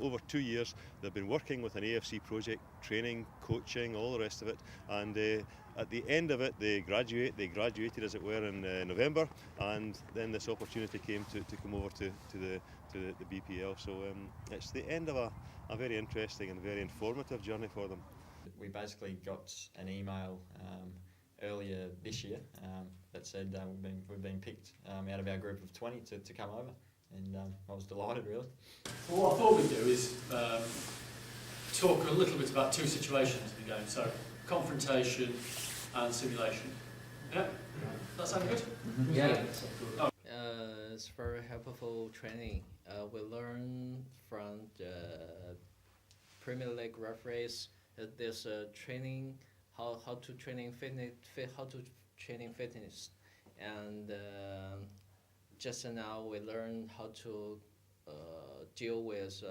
over 2 years. They've been working with an AFC project, training, coaching, all the rest of it, and at the end of it they graduated as it were in November, and then this opportunity came to come over to the BPL. So it's the end of a very interesting and very informative journey for them. We basically got an email earlier this year that said we've been picked out of our group of 20 to come over, and I was delighted, really. Well, what I thought we'd do is talk a little bit about two situations in the game, so confrontation and simulation. Yeah? That sound good? Mm-hmm. Yeah. Oh. It's very helpful training. We learn from the Premier League referees. There's training how to training fitness, and just now we learn how to deal with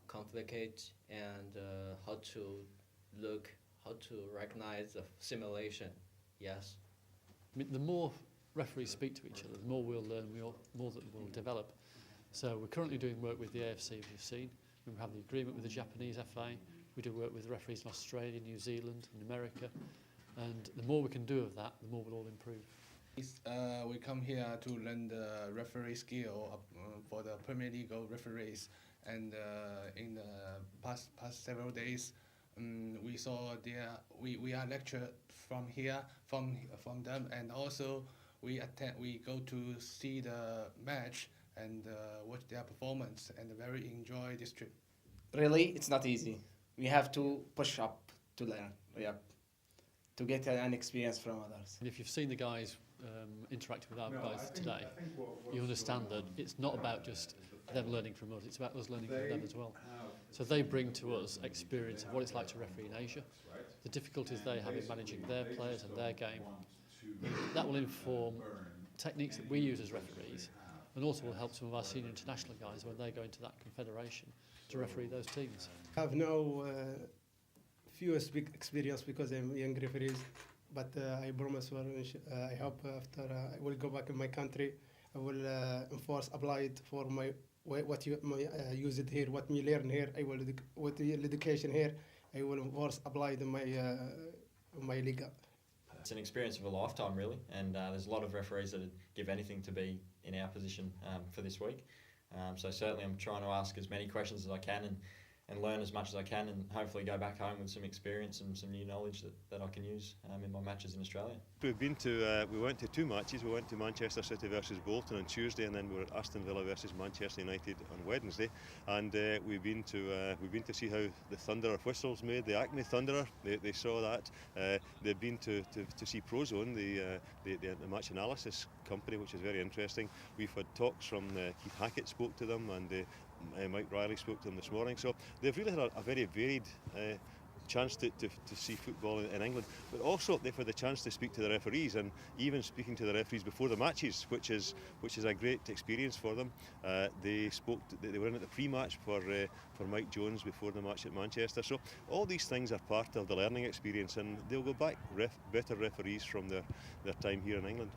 conflict and how to recognize the simulation. Yes. I mean, the more referees speak to each other, the more we'll learn, more that we'll develop. So we're currently doing work with the AFC, as you've seen. We have the agreement with the Japanese FA. We do work with referees in Australia, New Zealand and America. And the more we can do of that, the more we'll all improve. We come here to learn the referee skill for the Premier League referees. And in the past several days, we saw we are lectured from here, from them, and also we go to see the match and watch their performance, and very enjoy this trip. Really, it's not easy. We have to push up to learn, to get an experience from others. And if you've seen the guys interacting with our guys today, you understand that it's not about just them learning from us, it's about us learning from them as well. So they bring to us experience of what it's like to referee in Asia, the difficulties they have in managing their players and their game. And that will inform techniques that we use as referees, and also will help some of our senior international guys when they go into that confederation to referee those teams. I have no few experience because I'm a young referee, but I promise, I hope after I will go back in my country, I will enforce, apply it for what you use it here, what me learn here, I will with the education here, I will enforce, apply it in my liga. It's an experience of a lifetime, really, and there's a lot of referees that would give anything to be in our position for this week. So certainly I'm trying to ask as many questions as I can and learn as much as I can, and hopefully go back home with some experience and some new knowledge that I can use in my matches in Australia. We went to 2 matches. We went to Manchester City versus Bolton on Tuesday, and then we were at Aston Villa versus Manchester United on Wednesday. And we've been to see how the Thunderer whistles made, the Acme Thunderer. They saw that. They've been to see Prozone, the match analysis company, which is very interesting. We've had talks from Keith Hackett spoke to them, and Mike Riley spoke to them this morning. So they've really had a very varied chance to see football in England, but also they've had the chance to speak to the referees, and even speaking to the referees before the matches, which is a great experience for them. They were in at the pre-match for Mike Jones before the match at Manchester. So all these things are part of the learning experience, and they'll go back better referees from their time here in England.